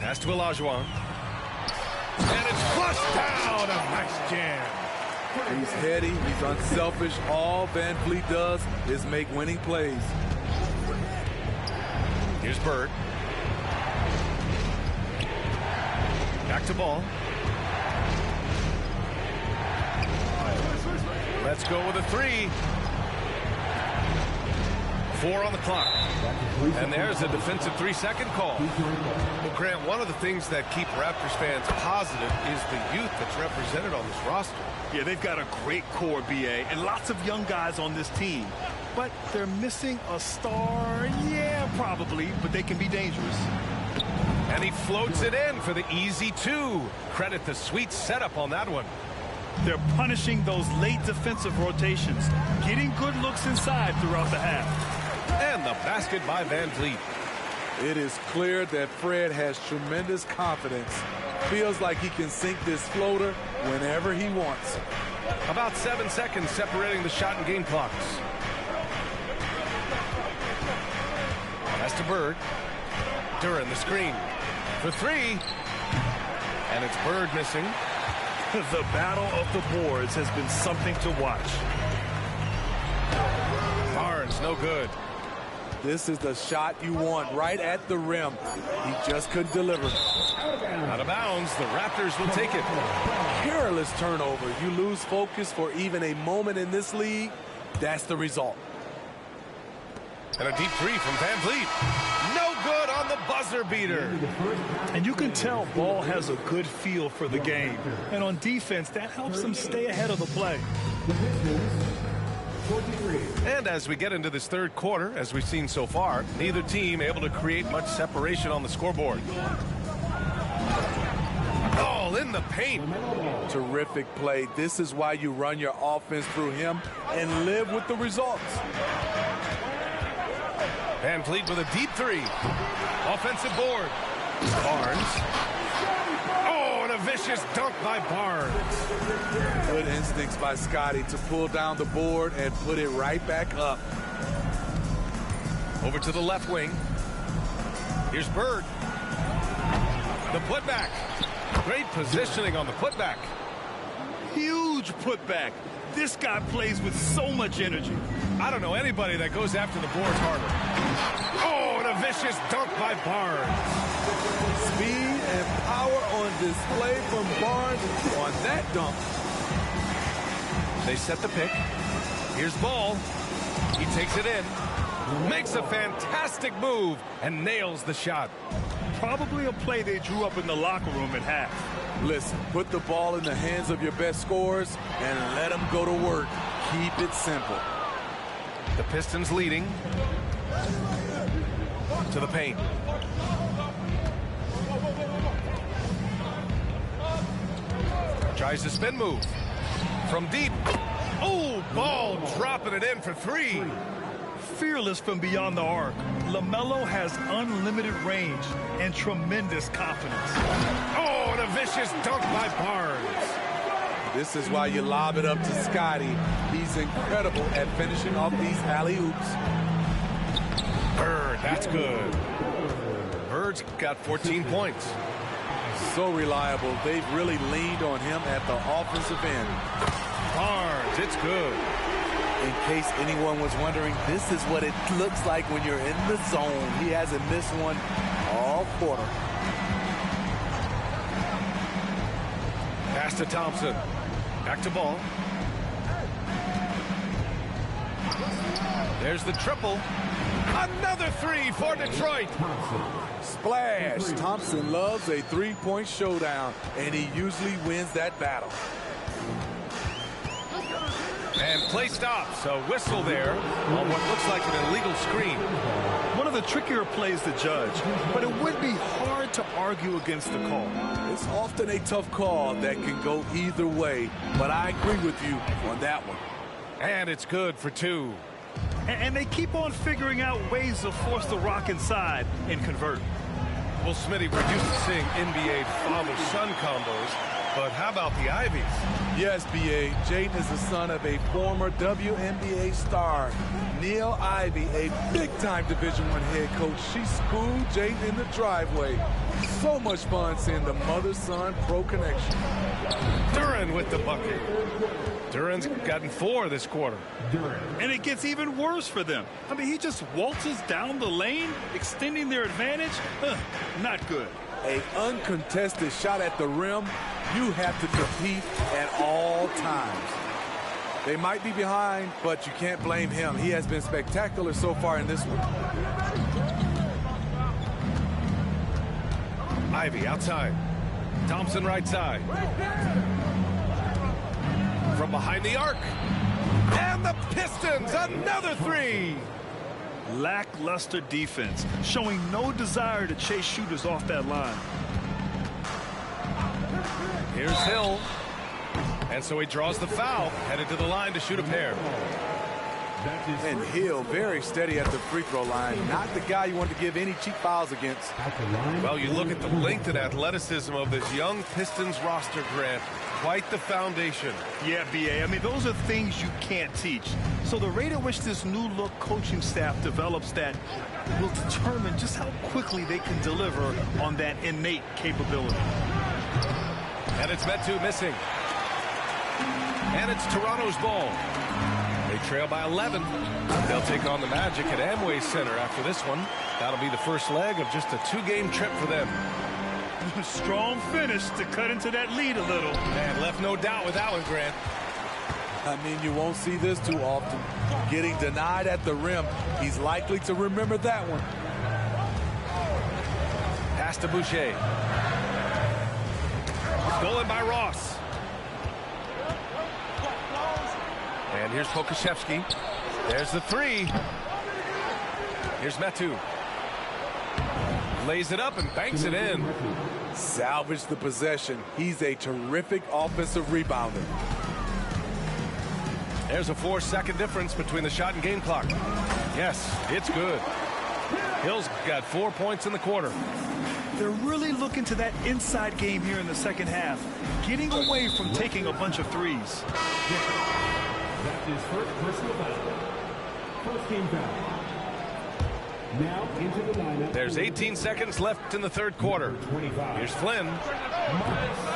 Pass to Olajuwon. And it's flushed down. A nice jam. He's heady. He's unselfish. All Van Vliet does is make winning plays. Here's Bird. Back to ball. Let's go with a three. 4 on the clock. And there's a defensive 3-second call. Well, Grant, one of the things that keep Raptors fans positive is the youth that's represented on this roster. Yeah, they've got a great core, BA, and lots of young guys on this team. But they're missing a star. Yeah, probably, but they can be dangerous. And he floats it in for the easy 2. Credit the sweet setup on that one. They're punishing those late defensive rotations, getting good looks inside throughout the half. And the basket by Van Vliet. It is clear that Fred has tremendous confidence. Feels like he can sink this floater whenever he wants. About 7 seconds separating the shot and game clocks. Pass to Bird. Duran the screen for 3. And it's Bird missing. The battle of the boards has been something to watch. Barnes, no good. This is the shot you want right at the rim. He just couldn't deliver. Out of bounds, the Raptors will take it. Careless turnover. You lose focus for even a moment in this league. That's the result. And a deep 3 from Van Vliet. No good on the buzzer beater. And you can tell Ball has a good feel for the game. And on defense, that helps him stay ahead of the play. And as we get into this third quarter, as we've seen so far, neither team able to create much separation on the scoreboard. All in the paint. Terrific play. This is why you run your offense through him and live with the results. Van Vliet with a deep 3. Offensive board. Barnes. Oh, and a vicious dunk by Barnes. Good instincts by Scotty to pull down the board and put it right back up. Over to the left wing. Here's Bird. The putback. Great positioning on the putback. Huge putback. This guy plays with so much energy. I don't know anybody that goes after the boards harder. Oh, and a vicious dunk by Barnes. Speed and power on display from Barnes on that dunk. They set the pick. Here's Ball. He takes it in. Makes a fantastic move and nails the shot. Probably a play they drew up in the locker room at half. Listen, put the ball in the hands of your best scorers and let them go to work. Keep it simple. The Pistons leading. To the paint. Tries to spin move. From deep. Oh, Ball dropping it in for 3. Fearless from beyond the arc, LaMelo has unlimited range and tremendous confidence. Oh, and a vicious dunk by Barnes. This is why you lob it up to Scotty. He's incredible at finishing off these alley-oops. Bird, that's good. Bird's got 14 points. So reliable. They've really leaned on him at the offensive end. Barnes, it's good. In case anyone was wondering, this is what it looks like when you're in the zone. He hasn't missed one all quarter. Pass to Thompson. Back to Ball. There's the triple. Another 3 for Detroit. Splash. Thompson loves a three-point showdown, and he usually wins that battle. And play stops. A whistle there on what looks like an illegal screen. One of the trickier plays to judge, but it would be hard to argue against the call. It's often a tough call that can go either way, but I agree with you on that one. And it's good for 2. And they keep on figuring out ways to force the rock inside and convert. Well, Smitty, we're used to seeing NBA father-son combos. But how about the Ivies? Yes, B.A. Jaden is the son of a former WNBA star, Neil Ivy, a big-time Division I head coach. She schooled Jaden in the driveway. So much fun seeing the mother-son pro connection. Duran with the bucket. Duran's gotten 4 this quarter. And it gets even worse for them. I mean, he just waltzes down the lane, extending their advantage. Not good. An uncontested shot at the rim, you have to compete at all times. They might be behind, but you can't blame him. He has been spectacular so far in this one. Ivy outside. Thompson right side. From behind the arc. And the Pistons, another 3. Lackluster defense, showing no desire to chase shooters off that line. Here's Hill. And so he draws the foul, headed to the line to shoot a pair. And Hill very steady at the free throw line. Not the guy you want to give any cheap fouls against. Well, you look at the length and athleticism of this young Pistons roster, Grant. Quite the foundation. Yeah, B.A. I mean, those are things you can't teach. So the rate at which this new look coaching staff develops that will determine just how quickly they can deliver on that innate capability. And it's Metu missing. And it's Toronto's ball. They trail by 11. They'll take on the Magic at Amway Center after this one. That'll be the first leg of just a 2-game trip for them. Strong finish to cut into that lead a little. And left no doubt with that one, Grant. I mean, you won't see this too often. Getting denied at the rim. He's likely to remember that one. Pass to Boucher. Stolen by Ross. And here's Pokuševski. There's the 3. Here's Metu. Lays it up and banks it in. Salvage the possession. He's a terrific offensive rebounder. There's a 4-second difference between the shot and game clock. Yes, it's good. Hill's got 4 points in the quarter. They're really looking to that inside game here in the second half, getting away from taking a bunch of threes. That's his first personal foul. First team foul. Now into the lineup. There's 18 seconds left in the third quarter. Here's Flynn.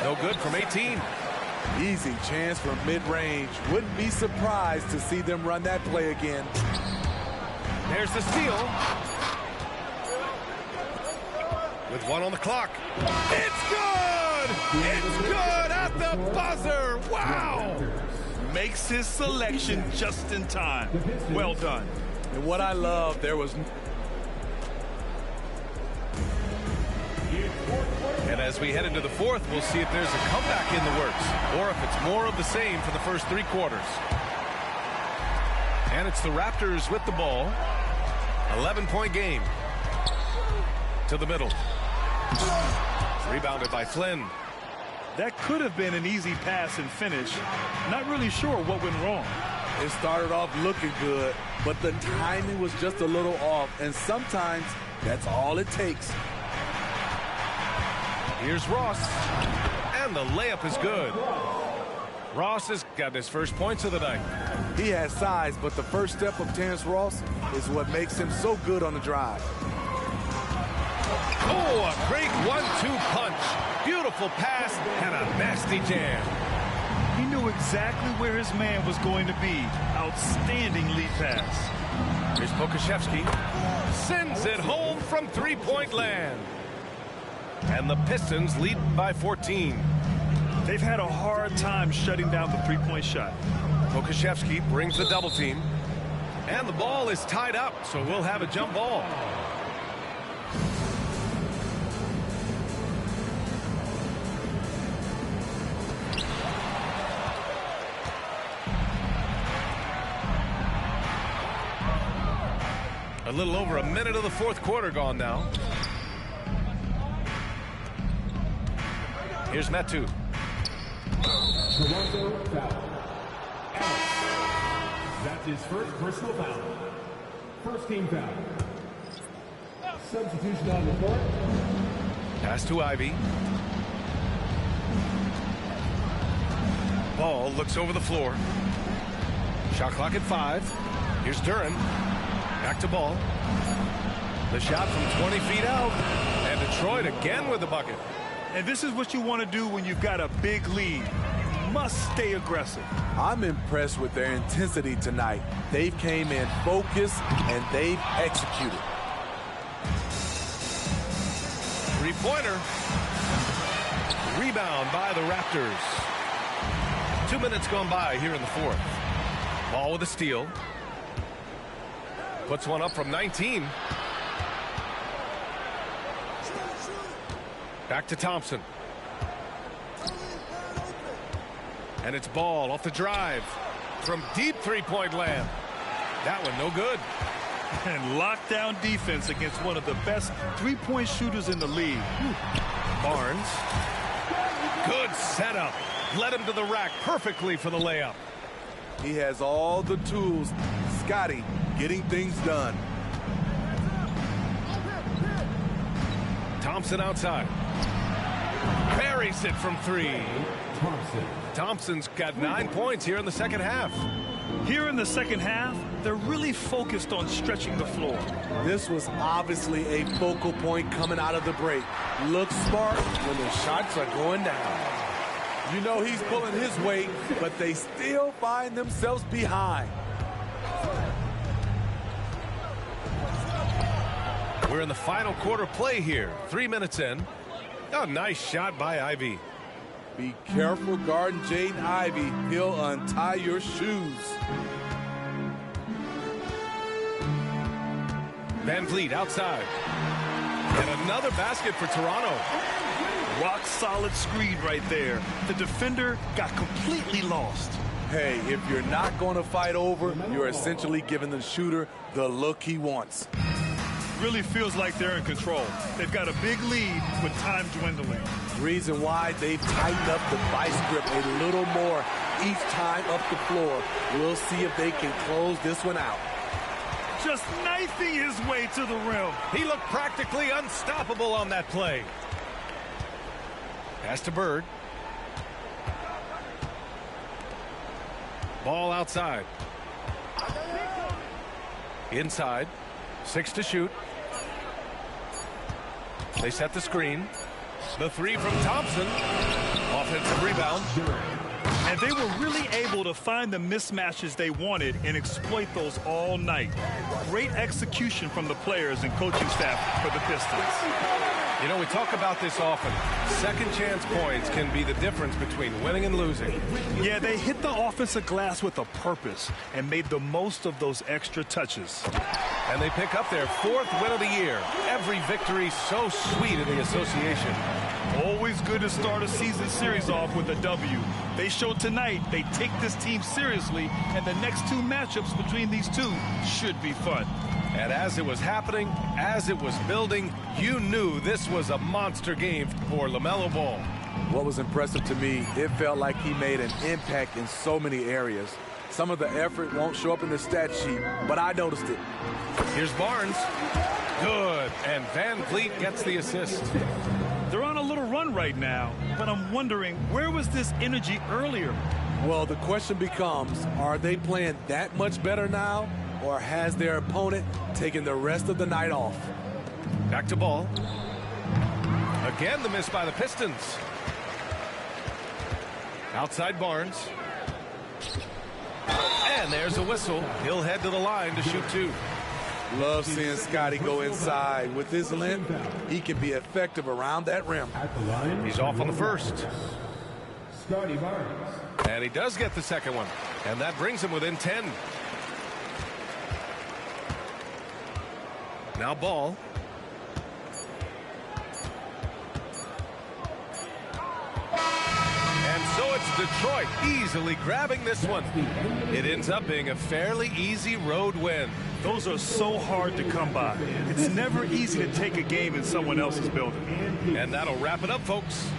No good from 18. Easy chance from mid-range. Wouldn't be surprised to see them run that play again. There's the steal. With 1 on the clock. It's good! It's good at the buzzer! Wow! Makes his selection just in time. Well done. And what I love, there was... And as we head into the fourth, we'll see if there's a comeback in the works or if it's more of the same for the first 3 quarters. And it's the Raptors with the ball. 11-point game. To the middle. Rebounded by Flynn. That could have been an easy pass and finish. Not really sure what went wrong. It started off looking good, but the timing was just a little off, and sometimes that's all it takes. Here's Ross, and the layup is good. Ross has got his first points of the night. He has size, but the first step of Terrence Ross is what makes him so good on the drive. Oh, a great 1-2 punch. Beautiful pass and a nasty jam. He knew exactly where his man was going to be. Outstanding lead pass. Here's Pokuševski. Sends it home from 3-point land. And the Pistons lead by 14. They've had a hard time shutting down the 3-point shot. Pokuševski brings the double team. And the ball is tied up, so we'll have a jump ball. A little over a minute of the fourth quarter gone now. Here's Metu. Toronto foul. Alex. That's his first personal foul. First team foul. Substitution on the court. Pass to Ivy. Ball looks over the floor. Shot clock at 5. Here's Duran. Back to Ball. The shot from 20 feet out. And Detroit again with the bucket. And this is what you want to do when you've got a big lead. You must stay aggressive. I'm impressed with their intensity tonight. They've came in focused and they've executed. Three-pointer. Rebound by the Raptors. 2 minutes gone by here in the fourth. Ball with a steal. Puts one up from 19. Back to Thompson. And it's Ball off the drive from deep three-point land. That one no good. And lockdown defense against one of the best three-point shooters in the league. Barnes. Good setup. Led him to the rack perfectly for the layup. He has all the tools. Scotty getting things done. Thompson outside. Buries it from 3. Thompson's got 9 points here in the second half. Here in the second half, they're really focused on stretching the floor. This was obviously a focal point coming out of the break. Looks smart when the shots are going down. You know he's pulling his weight, but they still find themselves behind. We're in the final quarter play here. 3 minutes in. Oh, nice shot by Ivy. Be careful guarding Jaden Ivey. He'll untie your shoes. Van Vliet outside. And another basket for Toronto. Rock solid screen right there. The defender got completely lost. Hey, if you're not going to fight over, you're essentially giving the shooter the look he wants. Really feels like they're in control. They've got a big lead with time dwindling. Reason why they've tightened up the vice grip a little more each time up the floor. We'll see if they can close this one out. Just knifing his way to the rim. He looked practically unstoppable on that play. Pass to Bird. Ball outside. Inside. 6 to shoot. They set the screen. The 3 from Thompson. Offensive rebound. And they were really able to find the mismatches they wanted and exploit those all night. Great execution from the players and coaching staff for the Pistons. You know, we talk about this often. Second chance points can be the difference between winning and losing. Yeah, they hit the offensive glass with a purpose and made the most of those extra touches. And they pick up their 4th win of the year. Every victory so sweet in the association. Always good to start a season series off with a W. They showed tonight they take this team seriously, and the next 2 matchups between these two should be fun. And as it was happening, as it was building, you knew this was a monster game for LaMelo Ball. What was impressive to me, it felt like he made an impact in so many areas. Some of the effort won't show up in the stat sheet, but I noticed it. Here's Barnes. Good. And Van Vliet gets the assist. They're on a little run right now, but I'm wondering, where was this energy earlier? Well, the question becomes, are they playing that much better now, or has their opponent taken the rest of the night off? Back to Ball. Again, the miss by the Pistons. Outside Barnes. And there's a whistle. He'll head to the line to shoot 2. Love seeing Scotty go inside. With his length, he can be effective around that rim. He's off on the first. Scotty Barnes. And he does get the second one. And that brings him within 10. Now Ball. And so it's Detroit easily grabbing this one. It ends up being a fairly easy road win. Those are so hard to come by. It's never easy to take a game in someone else's building. And that'll wrap it up, folks.